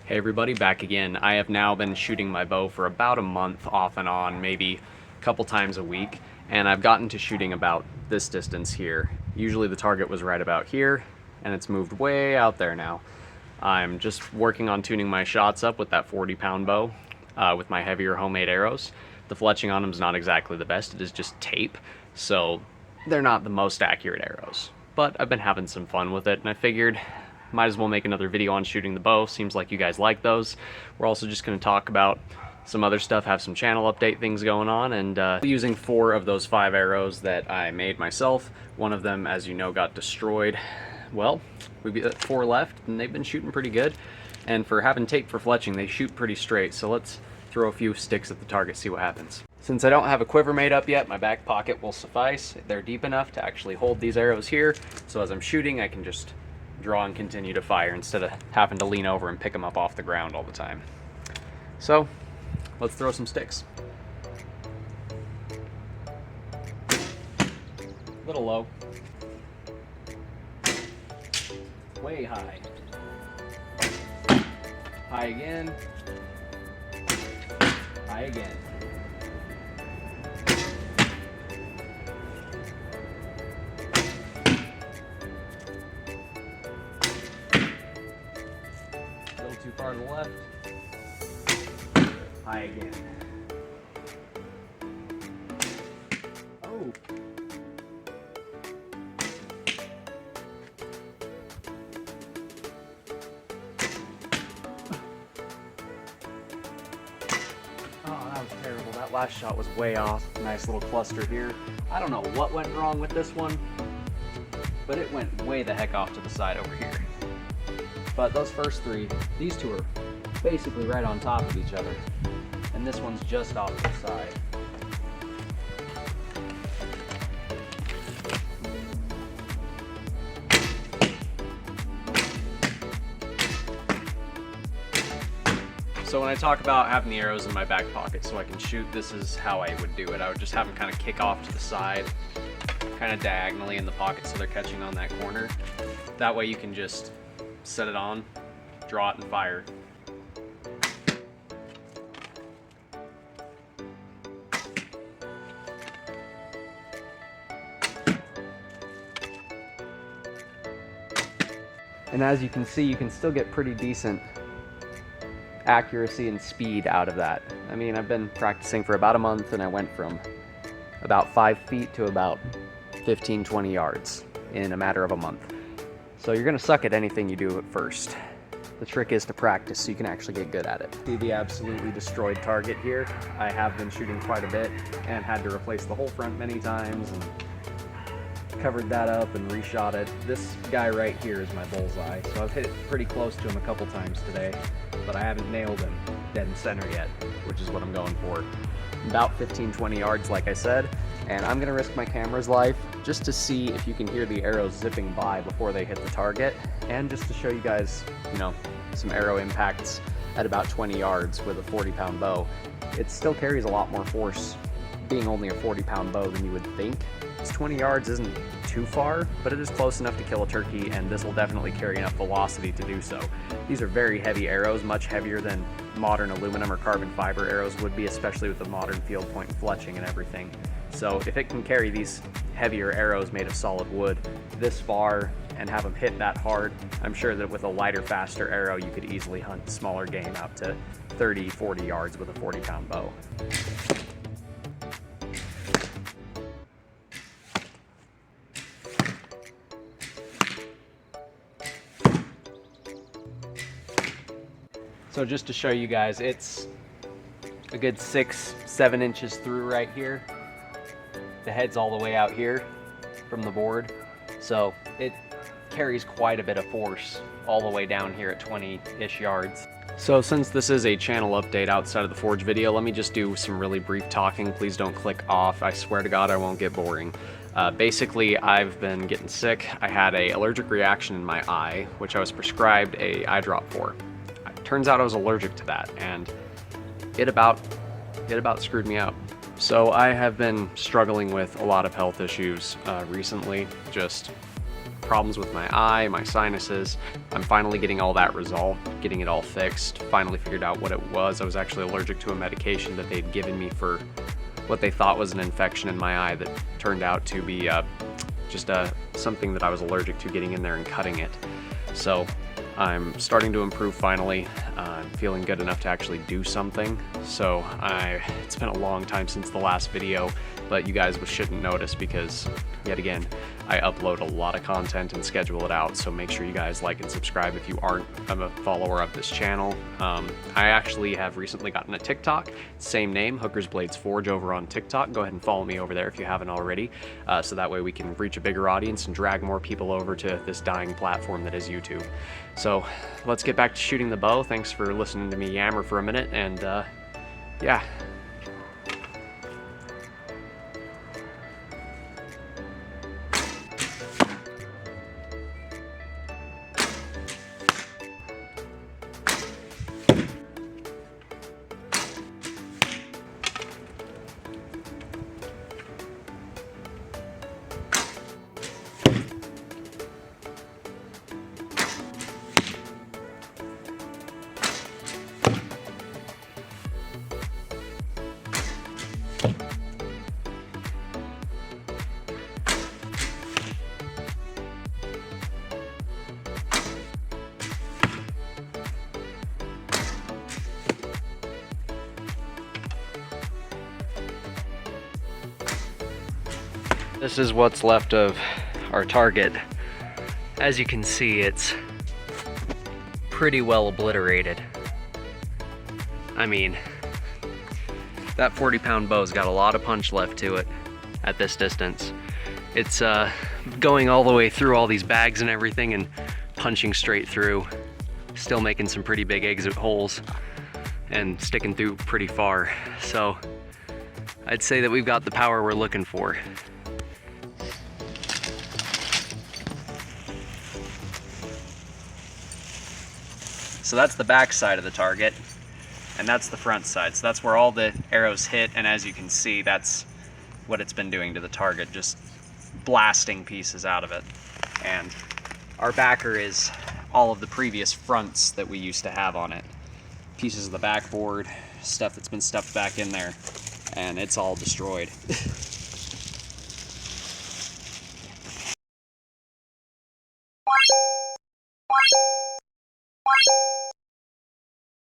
Hey everybody, back again. I have now been shooting my bow for about a month off and on, maybe a couple times a week, and I've gotten to shooting about this distance here. Usually the target was right about here, and it's moved way out there now. I'm just working on tuning my shots up with that 40-pound bow with my heavier homemade arrows. The fletching on them is not exactly the best, it is just tape, so they're not the most accurate arrows. But I've been having some fun with it, and I figured might as well make another video on shooting the bow. Seems like you guys like those. We're also just going to talk about some other stuff, have some channel update things going on, and using 4 of those 5 arrows that I made myself. One of them, as you know, got destroyed. Well, we've got 4 left, and they've been shooting pretty good. And for having tape for fletching, they shoot pretty straight. So let's throw a few sticks at the target, see what happens. Since I don't have a quiver made up yet, my back pocket will suffice. They're deep enough to actually hold these arrows here, so as I'm shooting, I can just draw and continue to fire instead of having to lean over and pick them up off the ground all the time. So let's throw some sticks. A little low. Way high. High again. High again. Too far to the left. High again. Oh. Oh, that was terrible. That last shot was way off. Nice little cluster here. I don't know what went wrong with this one, but it went way the heck off to the side over here. But those first 3, these 2 are basically right on top of each other. And this one's just off to the side. So when I talk about having the arrows in my back pocket so I can shoot, this is how I would do it. I would just have them kind of kick off to the side, kind of diagonally in the pocket so they're catching on that corner. That way you can just set it on, draw it, and fire. And as you can see, you can still get pretty decent accuracy and speed out of that. I mean, I've been practicing for about a month, and I went from about 5 feet to about 15-20 yards in a matter of a month. So you're going to suck at anything you do at first. The trick is to practice so you can actually get good at it. See the absolutely destroyed target here? I have been shooting quite a bit and had to replace the whole front many times and covered that up and reshot it. This guy right here is my bullseye, so I've hit pretty close to him a couple times today, but I haven't nailed him dead in center yet, which is what I'm going for. About 15-20 yards, like I said, and I'm gonna risk my camera's life just to see if you can hear the arrows zipping by before they hit the target, and just to show you guys, you know, some arrow impacts at about 20 yards with a 40-pound bow. It still carries a lot more force being only a 40-pound bow than you would think. This 20 yards isn't too far, but it is close enough to kill a turkey, and this will definitely carry enough velocity to do so. These are very heavy arrows, much heavier than modern aluminum or carbon fiber arrows would be, especially with the modern field point fletching and everything. So if it can carry these heavier arrows made of solid wood this far and have them hit that hard, I'm sure that with a lighter, faster arrow, you could easily hunt smaller game out to 30, 40 yards with a 40-pound bow. So just to show you guys, it's a good 6-7 inches through right here. The head's all the way out here from the board, so it carries quite a bit of force all the way down here at 20-ish yards. So since this is a channel update outside of the Forge video, let me just do some really brief talking. Please don't click off. I swear to God I won't get boring. Basically, I've been getting sick. I had an allergic reaction in my eye, which I was prescribed an eye drop for. Turns out I was allergic to that, and it about screwed me up. So I have been struggling with a lot of health issues recently, just problems with my eye, my sinuses. I'm finally getting all that resolved, getting it all fixed. Finally figured out what it was. I was actually allergic to a medication that they'd given me for what they thought was an infection in my eye that turned out to be just something that I was allergic to getting in there and cutting it. So I'm starting to improve finally. I'm feeling good enough to actually do something. So it's been a long time since the last video, but you guys shouldn't notice because, yet again, I upload a lot of content and schedule it out, so make sure you guys like and subscribe if you aren't a follower of this channel. I actually have recently gotten a TikTok, same name, Hookers Blades Forge over on TikTok. Go ahead and follow me over there if you haven't already, so that way we can reach a bigger audience and drag more people over to this dying platform that is YouTube. So let's get back to shooting the bow. Thanks for listening to me yammer for a minute, and yeah. This is what's left of our target. As you can see, it's pretty well obliterated. I mean, that 40-pound bow's got a lot of punch left to it at this distance. It's going all the way through all these bags and everything and punching straight through, still making some pretty big exit holes and sticking through pretty far. So I'd say that we've got the power we're looking for. So that's the back side of the target, and that's the front side. So that's where all the arrows hit, and as you can see, that's what it's been doing to the target, just blasting pieces out of it. And our backer is all of the previous fronts that we used to have on it. Pieces of the backboard, stuff that's been stuffed back in there, and it's all destroyed.